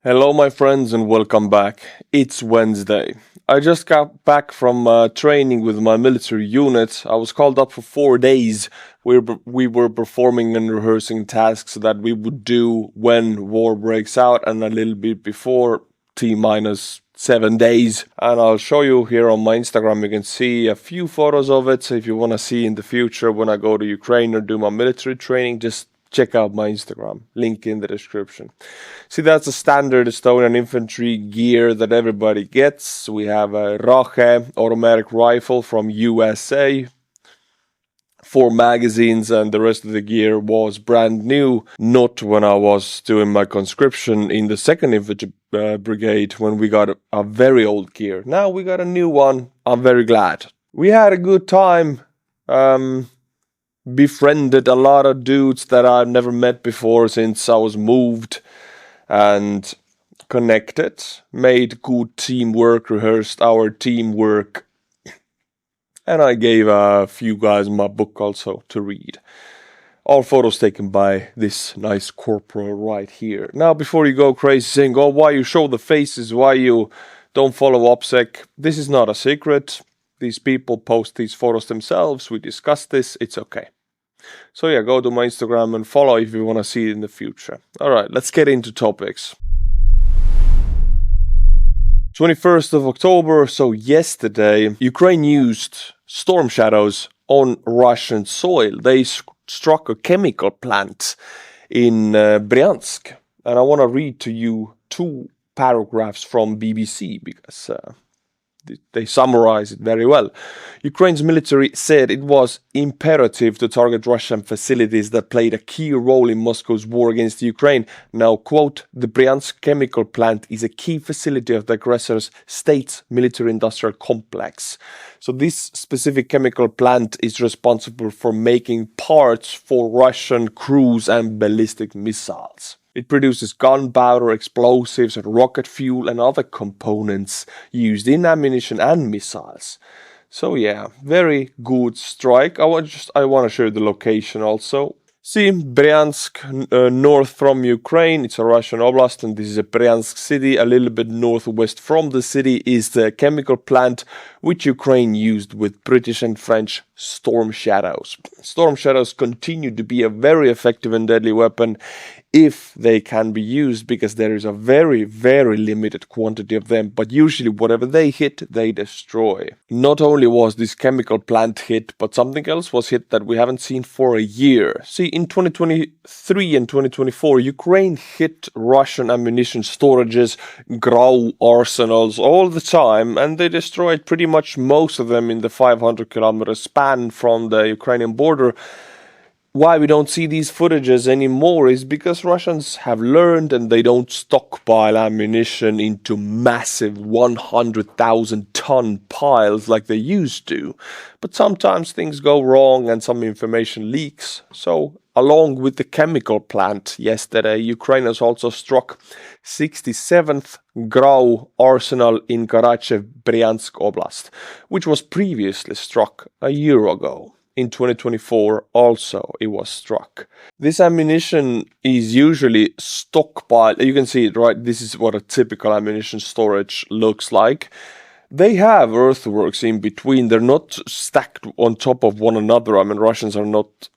Hello my friends and welcome back. It's Wednesday. I just got back from training with my military unit. I was called up for 4 days. We were performing and rehearsing tasks that we would do when war breaks out and a little bit before, T-minus 7 days. And I'll show you here on my Instagram. You can see a few photos of it. So if you want to see in the future when I go to Ukraine or do my military training, just check out my Instagram, link in the description. See, that's a standard Estonian infantry gear that everybody gets. We have a Rehi automatic rifle from USA, 4 magazines, and the rest of the gear was brand new. Not when I was doing my conscription in the 2nd Infantry Brigade when we got a very old gear. Now we got a new one. I'm very glad. We had a good time. Befriended a lot of dudes that I've never met before since I was moved, and connected, made good teamwork, rehearsed our teamwork, and I gave a few guys my book also to read. All photos taken by this nice corporal right here. Now before you go crazy saying, oh, why you show the faces, why you don't follow OPSEC, this is not a secret. These people post these photos themselves, we discussed this, it's okay. So yeah, go to my Instagram and follow if you want to see it in the future. Alright, let's get into topics. 21st of October, so yesterday, Ukraine used storm shadows on Russian soil. They struck a chemical plant in Bryansk. And I want to read to you 2 paragraphs from BBC because they summarize it very well. Ukraine's military said it was imperative to target Russian facilities that played a key role in Moscow's war against Ukraine. Now, quote, the Bryansk chemical plant is a key facility of the aggressor's state's military-industrial complex. So this specific chemical plant is responsible for making parts for Russian cruise and ballistic missiles. It produces gunpowder, explosives, and rocket fuel and other components used in ammunition and missiles. So yeah, very good strike. I want to show you the location also. See, Bryansk, north from Ukraine, it's a Russian oblast, and this is a Bryansk city. A little bit northwest from the city is the chemical plant which Ukraine used with British and French storm shadows. Storm shadows continue to be a very effective and deadly weapon if they can be used, because there is a very, very limited quantity of them, but usually whatever they hit, they destroy. Not only was this chemical plant hit, but something else was hit that we haven't seen for a year. See, in 2023 and 2024, Ukraine hit Russian ammunition storages, GRAU arsenals all the time, and they destroyed pretty much most of them in the 500-kilometer span from the Ukrainian border. Why we don't see these footages anymore is because Russians have learned and they don't stockpile ammunition into massive 100,000-ton piles like they used to. But sometimes things go wrong and some information leaks. So, along with the chemical plant yesterday, Ukraine has also struck 67th GRAU arsenal in Karachev, Bryansk Oblast, which was previously struck a year ago. In 2024 also it was struck. This ammunition is usually stockpiled. You can see it, right? This is what a typical ammunition storage looks like. They have earthworks in between. They're not stacked on top of one another. I mean, Russians are not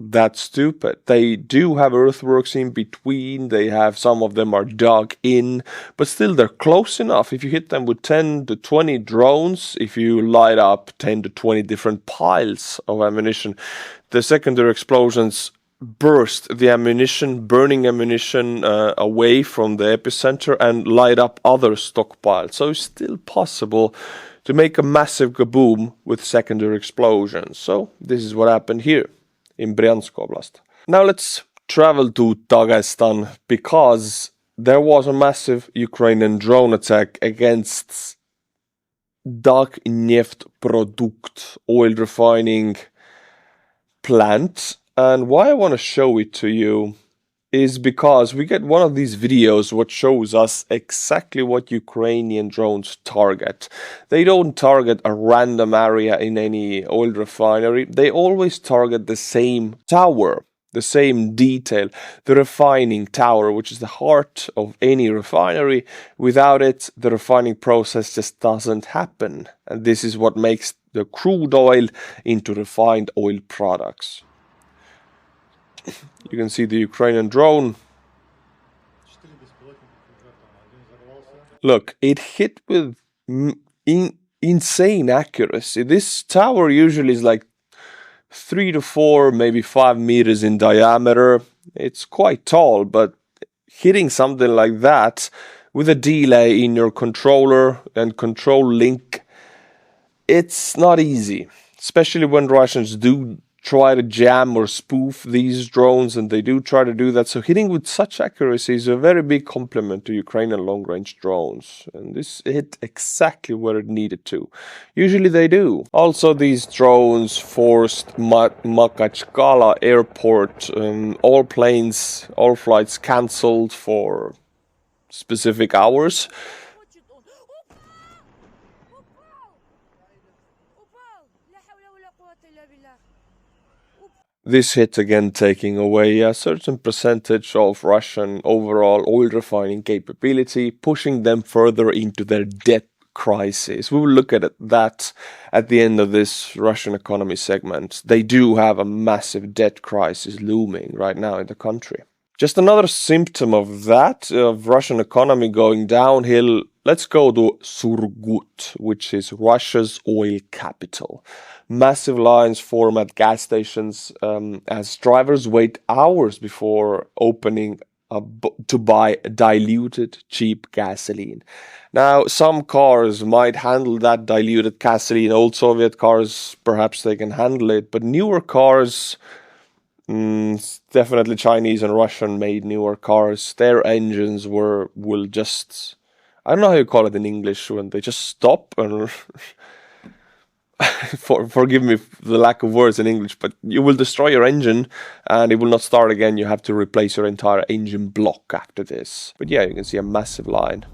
that stupid. They do have earthworks in between. They have, some of them are dug in, but still they're close enough. If you hit them with 10 to 20 drones, if you light up 10 to 20 different piles of ammunition, the secondary explosions burst the ammunition, burning ammunition away from the epicenter and light up other stockpiles. So it's still possible to make a massive kaboom with secondary explosions. So this is what happened here in Bryansk Oblast. Now let's travel to Dagestan, because there was a massive Ukrainian drone attack against Dagnefteprodukt oil refining plant. And why I want to show it to you is because we get one of these videos which shows us exactly what Ukrainian drones target. They don't target a random area in any oil refinery. They always target the same tower. the same detail. The refining tower, which is the heart of any refinery. Without it, the refining process just doesn't happen. And this is what makes the crude oil into refined oil products. You can see the Ukrainian drone. Look, it hit with insane accuracy. This tower usually is like 3 to 4, maybe 5 meters in diameter. It's quite tall, but hitting something like that with a delay in your controller and control link, it's not easy, especially when Russians do try to jam or spoof these drones, and they do try to do that. So hitting with such accuracy is a very big compliment to Ukrainian long-range drones, and this hit exactly where it needed to. Usually they do. Also, these drones forced Makachkala airport, all flights cancelled for specific hours. This hit again taking away a certain percentage of Russian overall oil refining capability, pushing them further into their debt crisis. We will look at that at the end of this Russian economy segment. They do have a massive debt crisis looming right now in the country. Just another symptom of that, of Russian economy going downhill. Let's go to Surgut, which is Russia's oil capital. Massive lines form at gas stations as drivers wait hours before opening to buy diluted cheap gasoline. Now, some cars might handle that diluted gasoline. Old Soviet cars, perhaps they can handle it, but newer cars, definitely Chinese and Russian made newer cars, their engines will just, I don't know how you call it in English, when they just stop and forgive me for the lack of words in English, but you will destroy your engine and it will not start again. You have to replace your entire engine block after this. But yeah, you can see a massive line.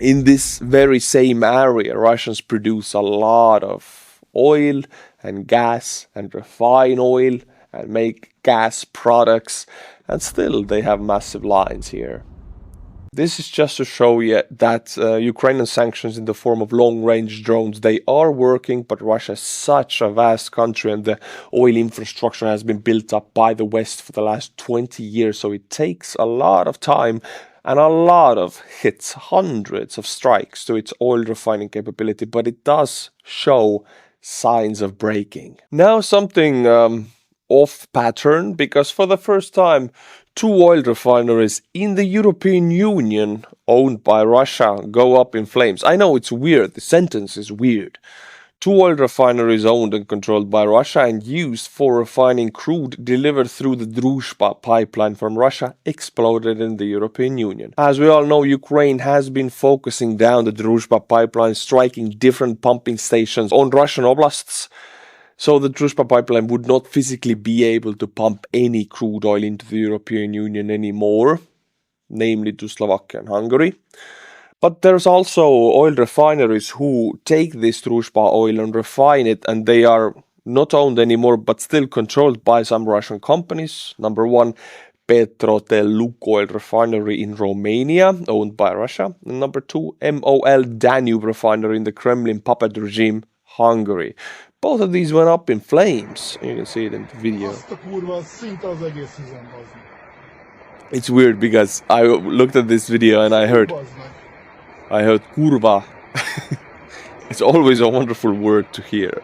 In this very same area, Russians produce a lot of oil and gas and refine oil and make gas products, and still they have massive lines here. This is just to show you that Ukrainian sanctions in the form of long-range drones, they are working, but Russia is such a vast country and the oil infrastructure has been built up by the West for the last 20 years, so it takes a lot of time and a lot of hits, hundreds of strikes to its oil refining capability, but it does show signs of breaking. Now something off pattern, because for the first time 2 oil refineries in the European Union owned by Russia go up in flames. I know it's weird, the sentence is weird. 2 oil refineries owned and controlled by Russia and used for refining crude delivered through the Druzhba pipeline from Russia exploded in the European Union. As we all know, Ukraine has been focusing down the Druzhba pipeline, striking different pumping stations on Russian oblasts. So the Druzhba pipeline would not physically be able to pump any crude oil into the European Union anymore, namely to Slovakia and Hungary. But there's also oil refineries who take this Druzhba oil and refine it, and they are not owned anymore but still controlled by some Russian companies. Number 1, Petrotel Lukoil refinery in Romania, owned by Russia. And number 2, MOL Danube refinery in the Kremlin puppet regime, Hungary. Both of these went up in flames. You can see it in the video. It's weird because I looked at this video and I heard kurva. It's always a wonderful word to hear.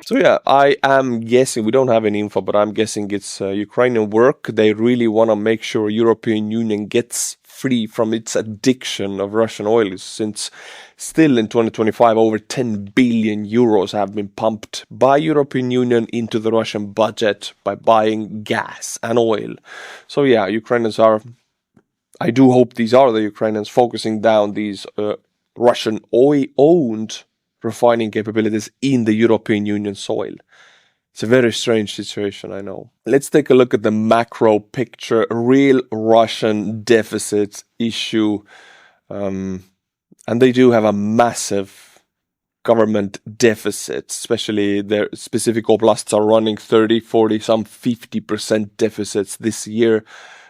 So yeah, I am guessing, we don't have any info, but I'm guessing it's Ukrainian work. They really want to make sure European Union gets free from its addiction of Russian oil, since still in 2025 over 10 billion euros have been pumped by European Union into the Russian budget by buying gas and oil. So yeah, Ukrainians are, I do hope these are the Ukrainians focusing down these Russian oil-owned refining capabilities in the European Union soil. It's a very strange situation, I know. Let's take a look at the macro picture. Real Russian deficit issue. And they do have a massive government deficits, especially their specific oblasts are running 30, 40, some 50% deficits this year,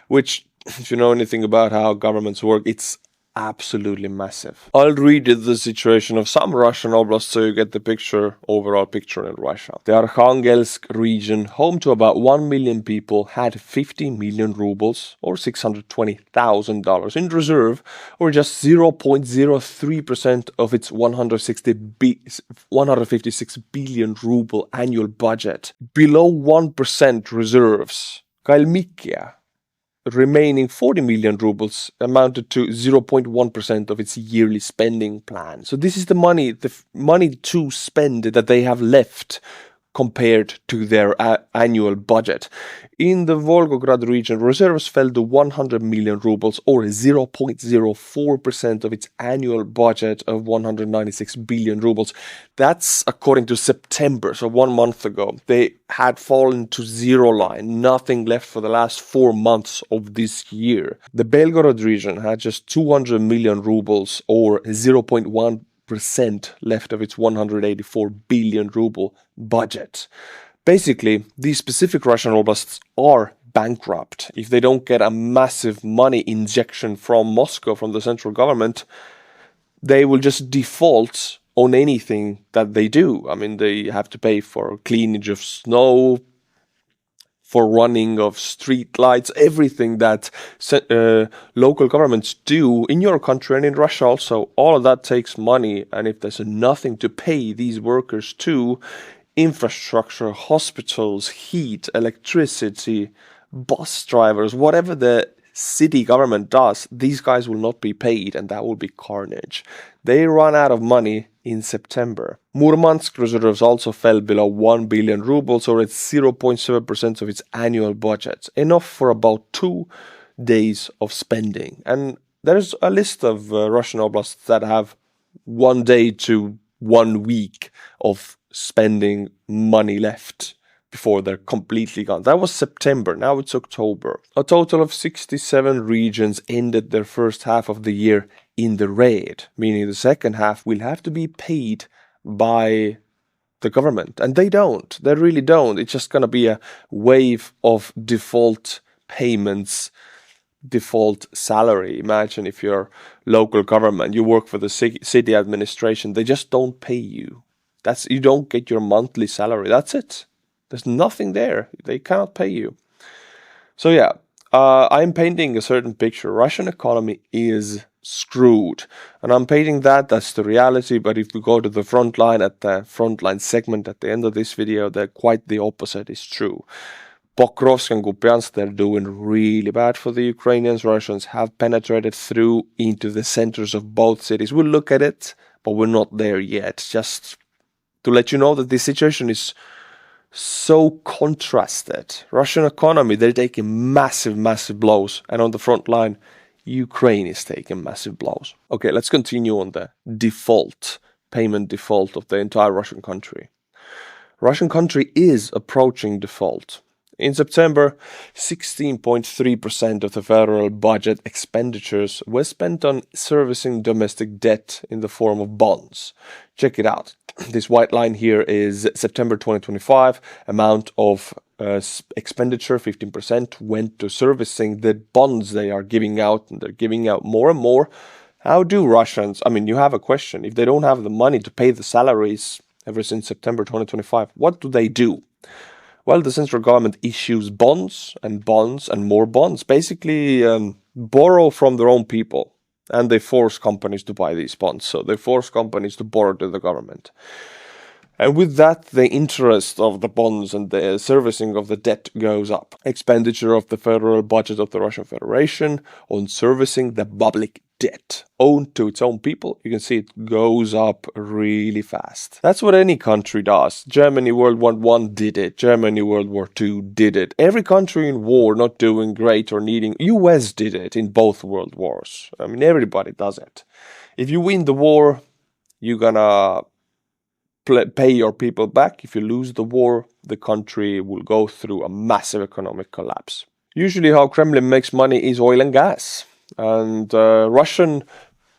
which, if you know anything about how governments work, it's absolutely massive. I'll read you the situation of some Russian oblasts so you get the overall picture in Russia. The Arkhangelsk region, home to about 1 million people, had 50 million rubles or $620,000 in reserve, or just 0.03% of its 156 billion ruble annual budget. Below 1% reserves. Kalmykia, remaining 40 million rubles, amounted to 0.1% of its yearly spending plan. So this is the money to spend that they have left compared to their annual budget. In the Volgograd region, reserves fell to 100 million rubles or 0.04% of its annual budget of 196 billion rubles. That's according to September, so 1 month ago. They had fallen to zero line, nothing left for the last 4 months of this year. The Belgorod region had just 200 million rubles or 0.1% left of its 184 billion ruble budget. Basically, these specific Russian oblasts are bankrupt. If they don't get a massive money injection from Moscow, from the central government, they will just default on anything that they do. I mean, they have to pay for cleanage of snow, for running of street lights, everything that local governments do in your country and in Russia also. All of that takes money, and if there's nothing to pay these workers to, infrastructure, hospitals, heat, electricity, bus drivers, whatever the city government does, these guys will not be paid, and that will be carnage. They run out of money in September. Murmansk reserves also fell below 1 billion rubles, or it's 0.7% of its annual budget, enough for about 2 days of spending. And there's a list of Russian oblasts that have 1 day to 1 week of spending money left before they're completely gone. That was September, now it's October. A total of 67 regions ended their first half of the year in the red, meaning the second half will have to be paid by the government. And they really don't. It's just going to be a wave of default payments, default salary. Imagine if you're local government, you work for the city administration, they just don't pay you. You don't get your monthly salary. That's it. There's nothing there. They cannot pay you. So yeah, I'm painting a certain picture. Russian economy is screwed. And I'm painting that's the reality. But if we go to the front line, at the frontline segment at the end of this video, quite the opposite is true. Pokrovsk and Bryansk, they're doing really bad for the Ukrainians. Russians have penetrated through into the centers of both cities. We'll look at it, but we're not there yet. Just to let you know that this situation is so contrasted. Russian economy, they're taking massive blows. And on the front line, Ukraine is taking massive blows. Okay, let's continue on the payment default of the entire Russian country. Russian country is approaching default. In September, 16.3% of the federal budget expenditures were spent on servicing domestic debt in the form of bonds. Check it out. This white line here is September 2025. Amount of expenditure, 15%, went to servicing the bonds they are giving out, and they're giving out more and more. How do Russians, you have a question. If they don't have the money to pay the salaries ever since September 2025, what do they do? Well, the central government issues bonds and more bonds. Basically, borrow from their own people. And they force companies to buy these bonds. So they force companies to borrow to the government. And with that, the interest of the bonds and the servicing of the debt goes up. Expenditure of the federal budget of the Russian Federation on servicing the public debt owned to its own people, you can see it goes up really fast. That's what any country does. Germany World War I did it. Germany World War II did it. Every country in war not doing great or needing... US did it in both world wars. Everybody does it. If you win the war, you're gonna pay your people back. If you lose the war, the country will go through a massive economic collapse. Usually how Kremlin makes money is oil and gas. And Russian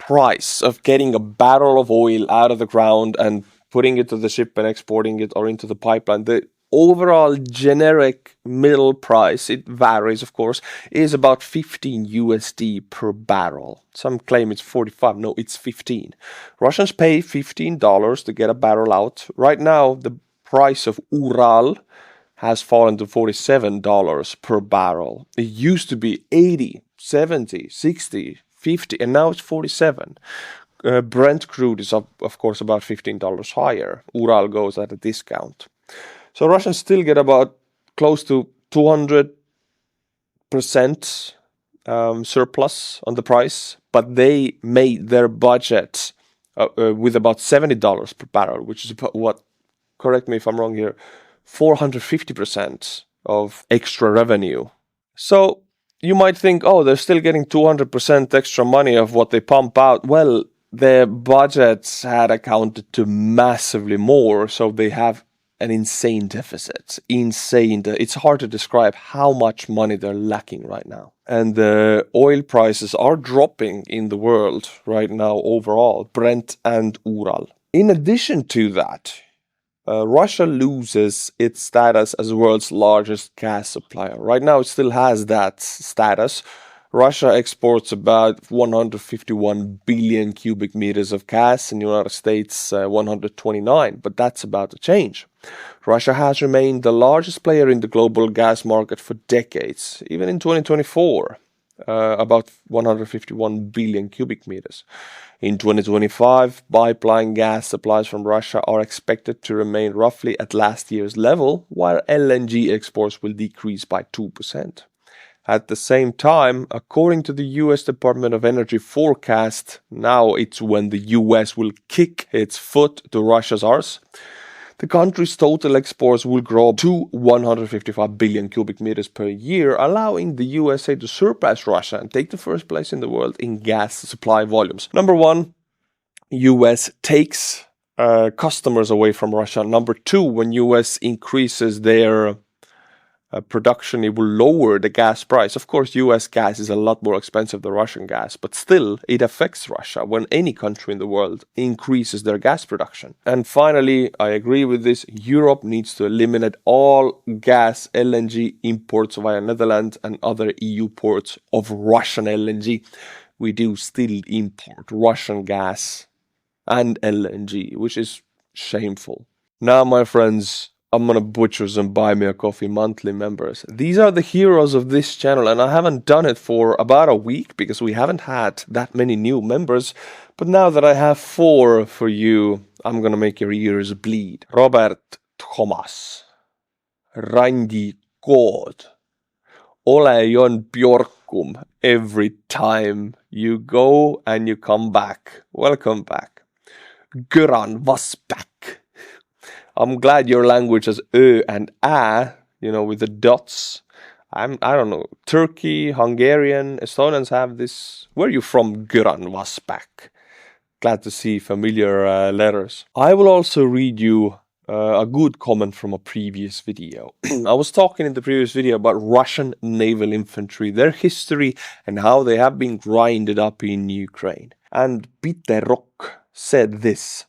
price of getting a barrel of oil out of the ground and putting it to the ship and exporting it or into the pipeline, the overall generic middle price, it varies of course, is about 15 USD per barrel. Some claim it's 45, no, it's 15. Russians pay $15 to get a barrel out. Right now, the price of Ural has fallen to $47 per barrel. It used to be 80, 70, 60, 50, and now it's 47. Brent crude is up, of course, about $15 higher. Ural goes at a discount. So Russians still get about close to 200% surplus on the price, but they made their budget with about $70 per barrel, which is about what, correct me if I'm wrong here, 450% of extra revenue. So you might think, oh, they're still getting 200% extra money of what they pump out. Well, their budgets had accounted to massively more, so they have an insane deficit. Insane. It's hard to describe how much money they're lacking right now. And the oil prices are dropping in the world right now overall, Brent and Ural. In addition to that, Russia loses its status as the world's largest gas supplier. Right now, it still has that status. Russia exports about 151 billion cubic meters of gas, and the United States 129, but that's about to change. Russia has remained the largest player in the global gas market for decades, even in 2024, about 151 billion cubic meters. In 2025, pipeline gas supplies from Russia are expected to remain roughly at last year's level, while LNG exports will decrease by 2%. At the same time, according to the US Department of Energy forecast, now it's when the US will kick its foot to Russia's arse, the country's total exports will grow to 155 billion cubic meters per year, allowing the USA to surpass Russia and take the first place in the world in gas supply volumes. Number one, US takes customers away from Russia. Number two, when US increases their production, it will lower the gas price. Of course, US gas is a lot more expensive than Russian gas, but still, it affects Russia when any country in the world increases their gas production. And finally, I agree with this, Europe needs to eliminate all gas LNG imports via Netherlands and other EU ports of Russian LNG. We do still import Russian gas and LNG, which is shameful. Now, my friends, I'm gonna butcher some Buy Me a Coffee monthly members. These are the heroes of this channel, and I haven't done it for about a week because we haven't had that many new members. But now that I have 4 for you, I'm gonna make your ears bleed. Robert Thomas, Randi Kood, Ole Jon Bjorkum. Every time you go and you come back, welcome back. Göran Vasbäck. I'm glad your language has Ö and A, with the dots. I don't know, Turkey, Hungarian, Estonians have this. Where are you from, Göran Vasbäck? Glad to see familiar letters. I will also read you a good comment from a previous video. I was talking in the previous video about Russian naval infantry, their history, and how they have been grinded up in Ukraine. And Biterok said this: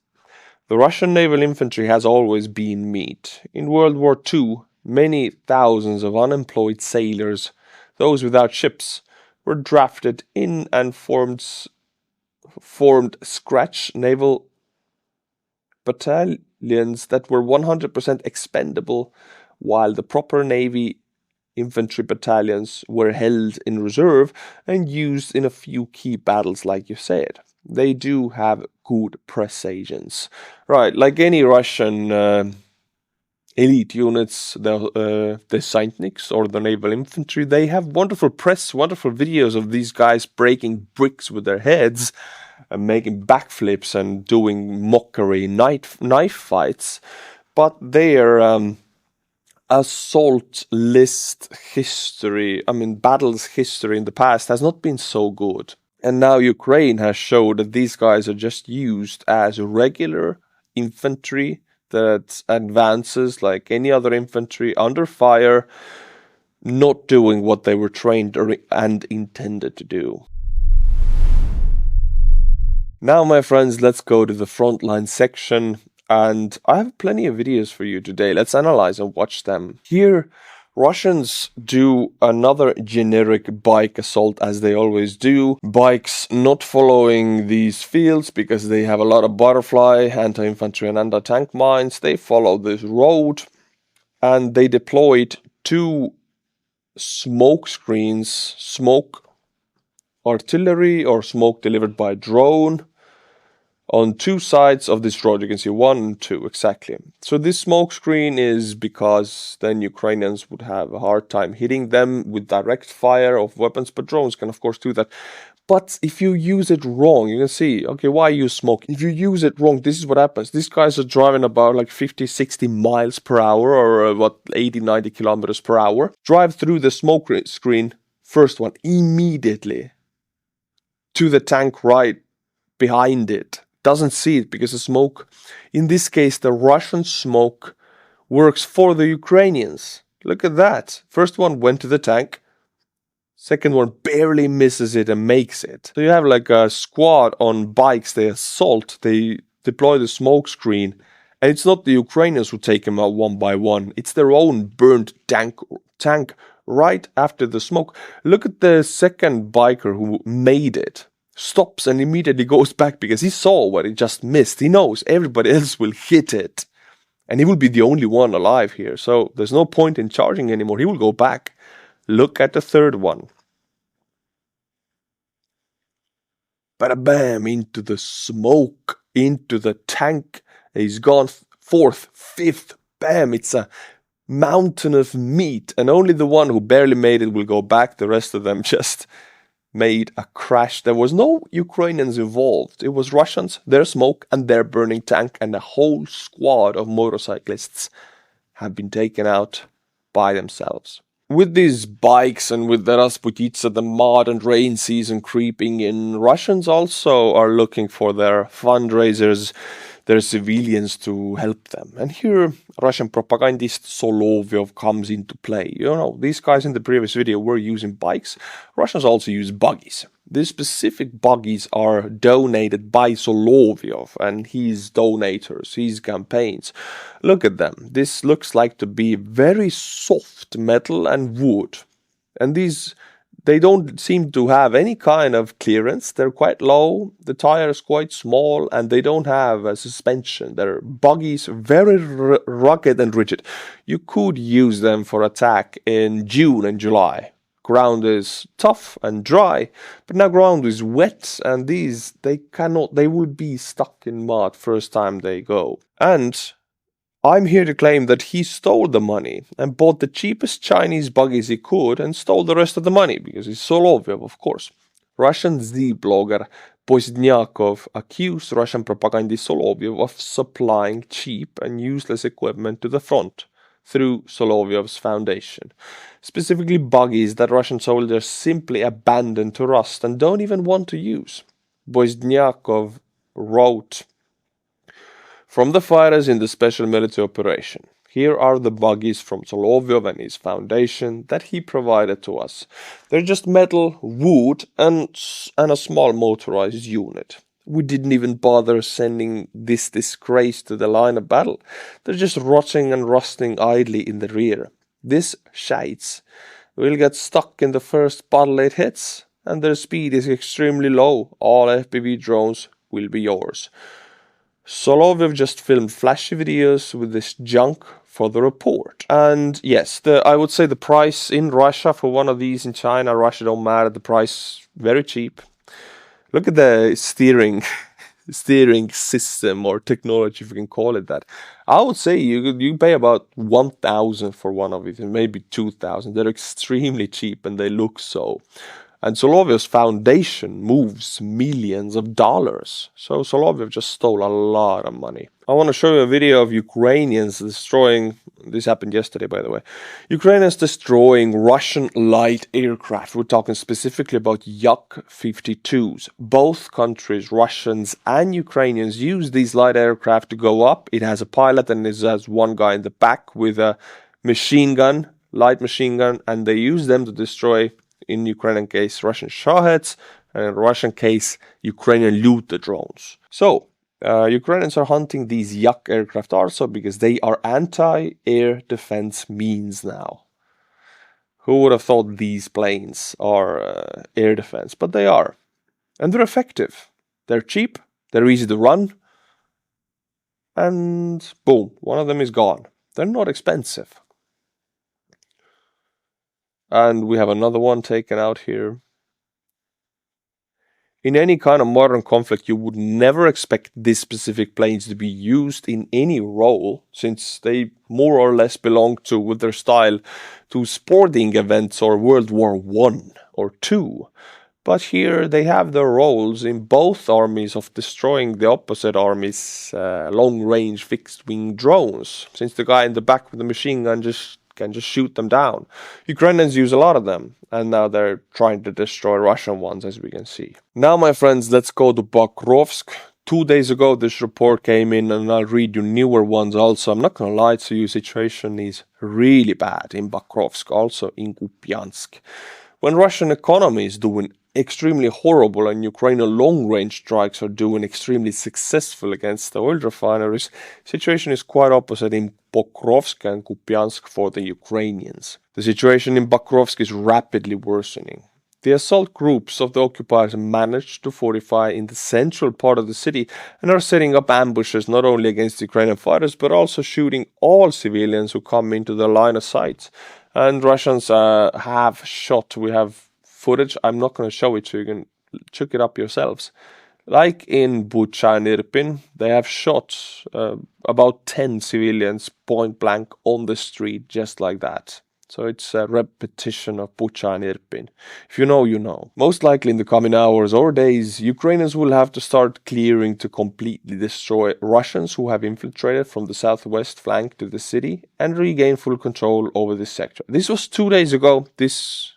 the Russian naval infantry has always been meat. In World War II, many thousands of unemployed sailors, those without ships, were drafted in and formed scratch naval battalions that were 100% expendable, while the proper Navy infantry battalions were held in reserve and used in a few key battles, like you said. They do have good press agents. Right, like any Russian elite units, the Saintniks or the naval infantry, they have wonderful press, wonderful videos of these guys breaking bricks with their heads and making backflips and doing mockery knife fights. But their assault list history, battles history in the past has not been so good. And now Ukraine has showed that these guys are just used as regular infantry that advances like any other infantry under fire, not doing what they were trained and intended to do. Now, my friends, let's go to the frontline section. And I have plenty of videos for you today. Let's analyze and watch them. Here, Russians do another generic bike assault as they always do. Bikes not following these fields because they have a lot of butterfly, anti-infantry and anti-tank mines. They follow this road and they deployed 2 smoke screens, smoke artillery or smoke delivered by drone on 2 sides of this road. You can see 1 and 2 exactly. So this smoke screen is because then Ukrainians would have a hard time hitting them with direct fire of weapons, but drones can of course do that. But if you use it wrong, you can see, okay, why use smoke? If you use it wrong, this is what happens. These guys are driving about like 50, 60 miles per hour or 80, 90 kilometers per hour. Drive through the smoke screen, first one, immediately to the tank right behind it. Doesn't see it because the smoke, in this case the Russian smoke, works for the Ukrainians. Look at that. First one went to the tank. Second one barely misses it and makes it. So you have like a squad on bikes, they assault, they deploy the smoke screen. And it's not the Ukrainians who take them out one by one. It's their own burnt tank right after the smoke. Look at the second biker who made it. Stops and immediately goes back because he saw what he just missed. He knows everybody else will hit it. And he will be the only one alive here. So there's no point in charging anymore. He will go back. Look at the third one. Bada bam, into the smoke, into the tank. He's gone 4th, 5th, bam. It's a mountain of meat. And only the one who barely made it will go back. The rest of them just made a crash. There was no Ukrainians involved. It was Russians, their smoke and their burning tank, and a whole squad of motorcyclists have been taken out by themselves. With these bikes and with the Rasputitsa, the mud and rain season creeping in, Russians also are looking for their fundraisers, their civilians to help them. And here Russian propagandist Solovyov comes into play. You know, these guys in the previous video were using bikes. Russians also use buggies. These specific buggies are donated by Solovyov and his donators, his campaigns. Look at them. This looks like to be very soft metal and wood. And these, they don't seem to have any kind of clearance. They're quite low, the tire is quite small, and they don't have a suspension. They're buggies, very rugged and rigid. You could use them for attack in June and July. Ground is tough and dry, but now ground is wet, and these, they will be stuck in mud first time they go. And I'm here to claim that he stole the money and bought the cheapest Chinese buggies he could and stole the rest of the money, because he's Solovyov, of course. Russian Z-blogger Poznyakov accused Russian propagandist Solovyov of supplying cheap and useless equipment to the front through Solovyov's foundation. Specifically buggies that Russian soldiers simply abandon to rust and don't even want to use. Poznyakov wrote, "From the fighters in the special military operation, here are the buggies from Solovyov and his foundation that he provided to us. They're just metal, wood, and a small motorized unit. We didn't even bother sending this disgrace to the line of battle. They're just rotting and rusting idly in the rear. This shites will get stuck in the first bottle it hits, and their speed is extremely low. All FPV drones will be yours." Solovyov just filmed flashy videos with this junk for the report. And yes, I would say the price in Russia for one of these, in China, Russia don't matter, the price very cheap. Look at the steering system or technology, if you can call it that. I would say you pay about 1,000 for one of it, and maybe 2,000. They're extremely cheap and they look so. And Solovyov's foundation moves millions of dollars. So Solovyov just stole a lot of money. I want to show you a video of Ukrainians destroying, this happened yesterday by the way, Ukrainians destroying Russian light aircraft. We're talking specifically about Yak-52s. Both countries, Russians and Ukrainians, use these light aircraft to go up. It has a pilot and it has one guy in the back with a machine gun, light machine gun, and they use them to destroy, in Ukrainian case, Russian Shaheds and in the Russian case, Ukrainian looter drones. So, Ukrainians are hunting these Yak aircraft also because they are anti-air defense means now. Who would have thought these planes are air defense? But they are. And they're effective. They're cheap, they're easy to run, and boom, one of them is gone. They're not expensive. And we have another one taken out here. In any kind of modern conflict, you would never expect these specific planes to be used in any role, since they more or less belong to, with their style, to sporting events or World War I or II. But here they have their roles in both armies of destroying the opposite army's long-range fixed-wing drones, since the guy in the back with the machine gun can just shoot them down. Ukrainians use a lot of them, and now they're trying to destroy Russian ones, as we can see. Now, my friends, let's go to Pokrovsk. 2 days ago, this report came in, and I'll read you newer ones also. I'm not gonna lie to you, situation is really bad in Pokrovsk, also in Bryansk. When Russian economy is doing extremely horrible and Ukrainian long-range strikes are doing extremely successful against the oil refineries, situation is quite opposite in Pokrovsk and Bryansk for the Ukrainians. The situation in Pokrovsk is rapidly worsening. The assault groups of the occupiers managed to fortify in the central part of the city and are setting up ambushes not only against Ukrainian fighters but also shooting all civilians who come into their line of sight. And Russians have shot, we have footage, I'm not going to show it to you, you can check it up yourselves. Like in Bucha and Irpin, they have shot about 10 civilians point blank on the street, just like that. So it's a repetition of Bucha and Irpin. If you know, you know. Most likely in the coming hours or days, Ukrainians will have to start clearing to completely destroy Russians who have infiltrated from the southwest flank to the city and regain full control over this sector. This was 2 days ago. This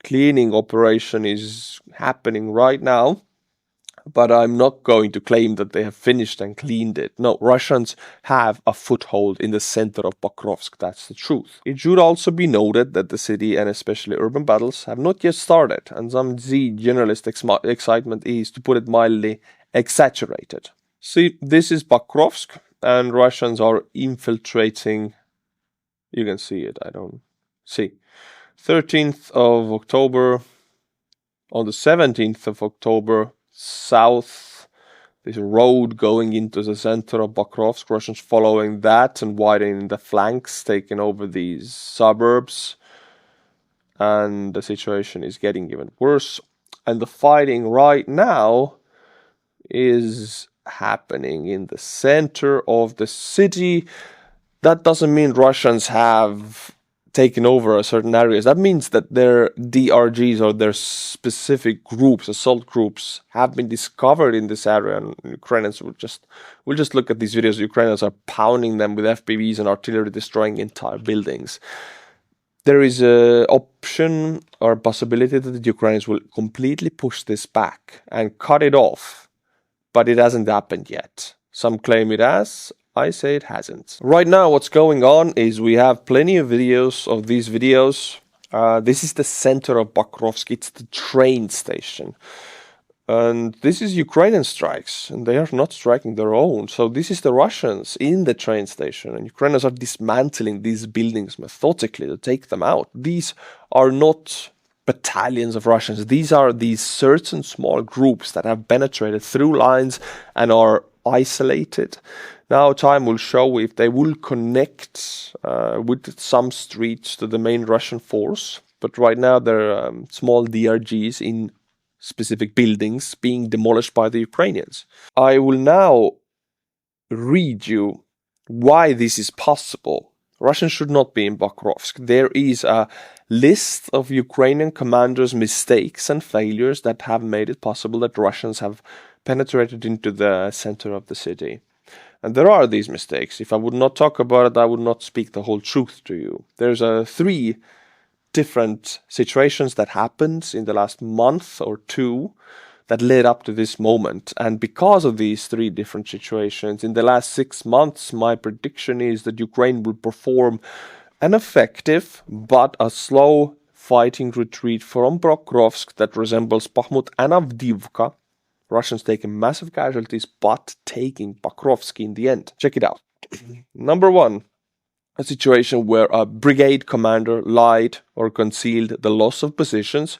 cleaning operation is happening right now. But I'm not going to claim that they have finished and cleaned it. No, Russians have a foothold in the center of Pokrovsk, that's the truth. It should also be noted that the city and especially urban battles have not yet started, and some Z generalist excitement is, to put it mildly, exaggerated. See, this is Pokrovsk, and Russians are infiltrating. You can see it, I don't see. 13th of October, on the 17th of October, south, this road going into the center of Pokrovsk, Russians following that and widening the flanks, taking over these suburbs, and the situation is getting even worse. And the fighting right now is happening in the center of the city. That doesn't mean Russians have taken over certain areas. That means that their DRGs or their specific groups, assault groups, have been discovered in this area, and Ukrainians will just look at these videos. Ukrainians are pounding them with FPVs and artillery, destroying entire buildings. There is a option or possibility that the Ukrainians will completely push this back and cut it off, but it hasn't happened yet. Some claim it has. I say it hasn't. Right now, what's going on is we have plenty of videos of these videos. This is the center of Pokrovsk. It's the train station. And this is Ukrainian strikes, and they are not striking their own. So this is the Russians in the train station, and Ukrainians are dismantling these buildings methodically to take them out. These are not battalions of Russians. These are these certain small groups that have penetrated through lines and are isolated. Now time will show if they will connect with some streets to the main Russian force. But right now there are small DRGs in specific buildings being demolished by the Ukrainians. I will now read you why this is possible. Russians should not be in Pokrovsk. There is a list of Ukrainian commanders' mistakes and failures that have made it possible that Russians have penetrated into the center of the city. And there are these mistakes. If I would not talk about it, I would not speak the whole truth to you. There's 3 different situations that happened in the last month or 2 that led up to this moment. And because of these 3 different situations, in the last 6 months, my prediction is that Ukraine will perform an effective but a slow fighting retreat from Pokrovsk that resembles Bakhmut and Avdiivka. Russians taking massive casualties, but taking Pokrovsk in the end. Check it out. Number one, a situation where a brigade commander lied or concealed the loss of positions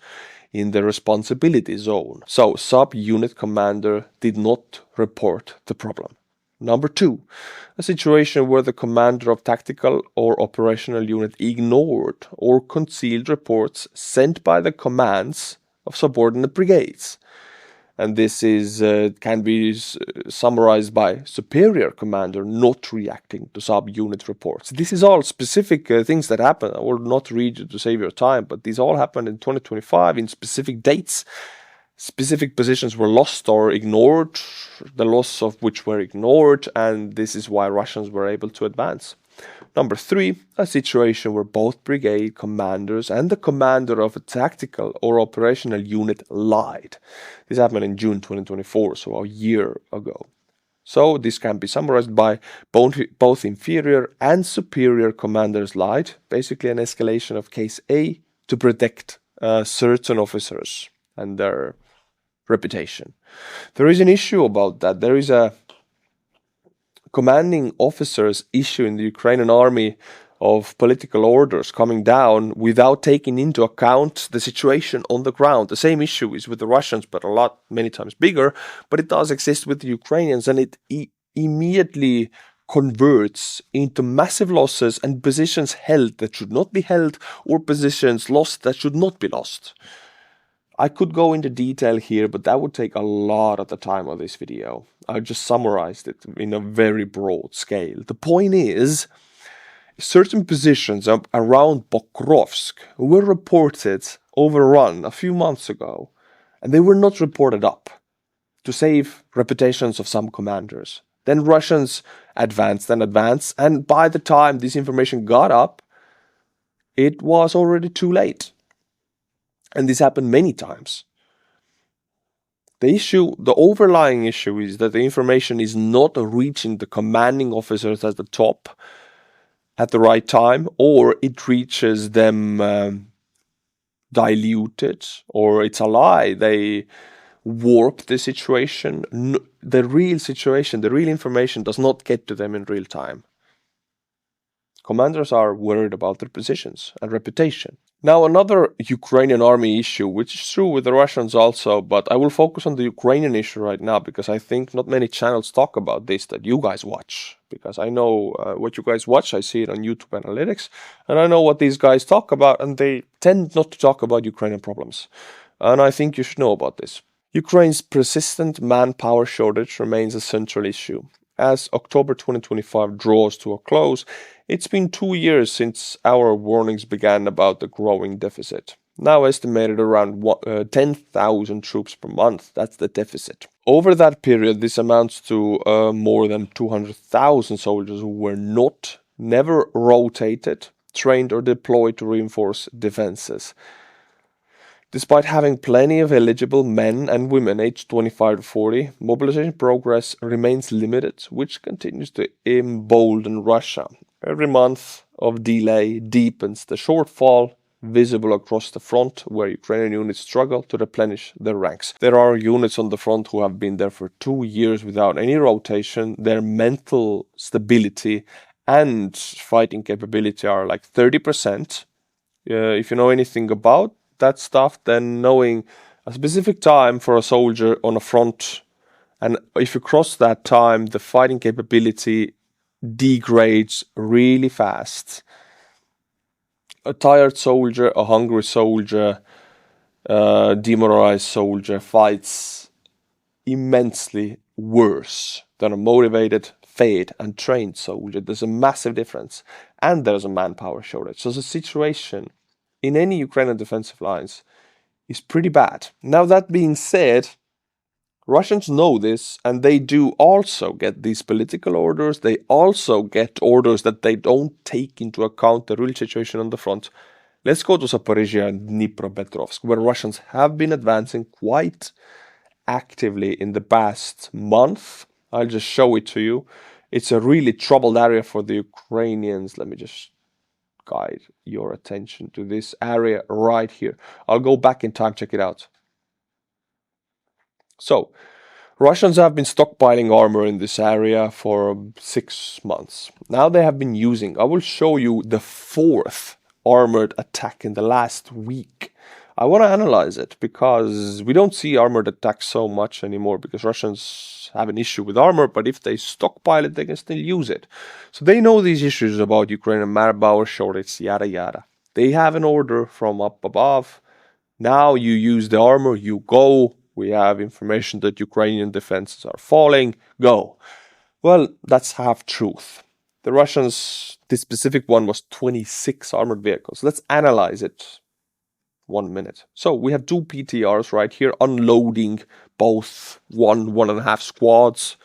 in the responsibility zone. So, sub-unit commander did not report the problem. Number two, a situation where the commander of tactical or operational unit ignored or concealed reports sent by the commands of subordinate brigades. And this is can be summarized by superior commander not reacting to sub-unit reports. This is all specific things that happen. I will not read you to save your time, but these all happened in 2025 in specific dates. Specific positions were lost or ignored, the loss of which were ignored, and this is why Russians were able to advance. Number three, a situation where both brigade commanders and the commander of a tactical or operational unit lied. This happened in June 2024, so a year ago. So this can be summarized by both inferior and superior commanders lied, basically an escalation of case A to protect certain officers and their reputation. There is an issue about that. There is a commanding officers issue in the Ukrainian army of political orders coming down without taking into account the situation on the ground. The same issue is with the Russians, but many times bigger, but it does exist with the Ukrainians, and it immediately converts into massive losses and positions held that should not be held, or positions lost that should not be lost. I could go into detail here, but that would take a lot of the time of this video. I just summarized it in a very broad scale. The point is, certain positions around Pokrovsk were reported overrun a few months ago, and they were not reported up to save reputations of some commanders. Then Russians advanced, and by the time this information got up, it was already too late. And this happened many times. The overlying issue is that the information is not reaching the commanding officers at the top at the right time, or it reaches them diluted, or it's a lie. They warp the situation. The real information does not get to them in real time. Commanders are worried about their positions and reputation. Now, another Ukrainian army issue, which is true with the Russians also, but I will focus on the Ukrainian issue right now because I think not many channels talk about this that you guys watch. Because I know what you guys watch, I see it on YouTube Analytics, and I know what these guys talk about, and they tend not to talk about Ukrainian problems. And I think you should know about this. Ukraine's persistent manpower shortage remains a central issue. As October 2025 draws to a close, it's been 2 years since our warnings began about the growing deficit. Now estimated around 10,000 troops per month, that's the deficit. Over that period, this amounts to more than 200,000 soldiers who were never rotated, trained or deployed to reinforce defenses. Despite having plenty of eligible men and women aged 25 to 40, mobilization progress remains limited, which continues to embolden Russia. Every month of delay deepens the shortfall visible across the front, where Ukrainian units struggle to replenish their ranks. There are units on the front who have been there for 2 years without any rotation. Their mental stability and fighting capability are like 30%. If you know anything about that stuff, then knowing a specific time for a soldier on a front, and if you cross that time, the fighting capability degrades really fast. A tired soldier, a hungry soldier, demoralized soldier fights immensely worse than a motivated, fed and trained soldier. There's a massive difference, and there's a manpower shortage. So the situation in any Ukrainian defensive lines is pretty bad. Now, that being said, Russians know this, and they do also get these political orders. They also get orders that they don't take into account the real situation on the front. Let's go to Zaporizhia and Dnipropetrovsk, where Russians have been advancing quite actively in the past month. I'll just show it to you. It's a really troubled area for the Ukrainians. Let me just guide your attention to this area right here. I'll go back in time, check it out. So, Russians have been stockpiling armor in this area for 6 months. Now they have been using, I will show you the 4th armored attack in the last week. I want to analyze it because we don't see armored attacks so much anymore because Russians have an issue with armor, but if they stockpile it, they can still use it. So they know these issues about Ukrainian manpower shortage, yada yada. They have an order from up above. Now you use the armor, you go. We have information that Ukrainian defenses are falling, go. Well, that's half truth. The Russians, this specific one was 26 armored vehicles. Let's analyze it. 1 minute. So we have 2 PTRs right here unloading both 1.5 squads,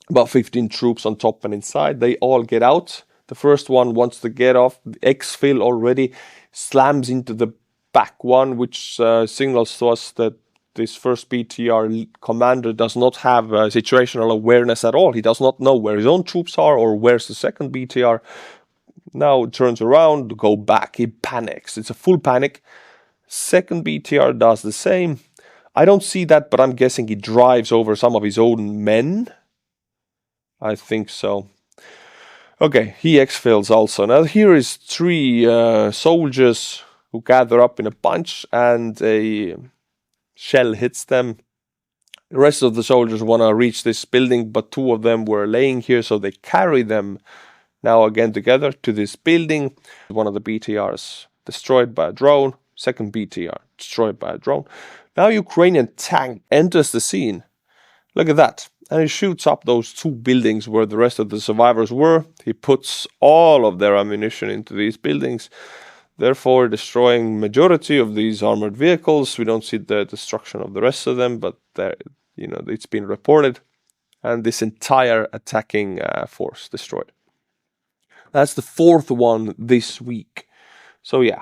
about 15 troops on top and inside. They all get out. The first one wants to get off. The exfil already slams into the back one, which signals to us that this first PTR commander does not have situational awareness at all. He does not know where his own troops are or where's the second BTR. Now it turns around, go back. He panics. It's a full panic. Second BTR does the same. I don't see that, but I'm guessing he drives over some of his own men. I think so. Okay, he exfils also. Now here is 3 soldiers who gather up in a bunch and a shell hits them. The rest of the soldiers want to reach this building, but 2 of them were laying here, so they carry them now again together to this building. One of the BTRs destroyed by a drone. Second BTR destroyed by a drone. Now Ukrainian tank enters the scene. Look at that. And he shoots up those 2 buildings where the rest of the survivors were. He puts all of their ammunition into these buildings, therefore destroying majority of these armored vehicles. We don't see the destruction of the rest of them, but it's been reported. And this entire attacking force destroyed. That's the 4th one this week. So yeah,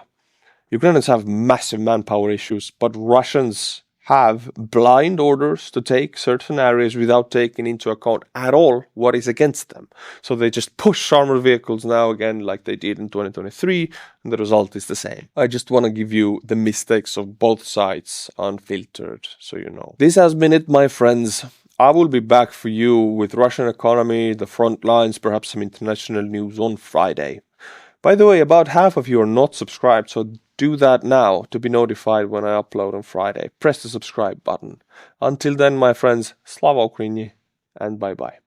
Ukrainians have massive manpower issues, but Russians have blind orders to take certain areas without taking into account at all what is against them. So they just push armored vehicles now again like they did in 2023, and the result is the same. I just want to give you the mistakes of both sides unfiltered, so you know. This has been it, my friends. I will be back for you with Russian economy, the front lines, perhaps some international news on Friday. By the way, about half of you are not subscribed, so do that now to be notified when I upload on Friday. Press the subscribe button. Until then, my friends, Slava Ukraini, and bye-bye.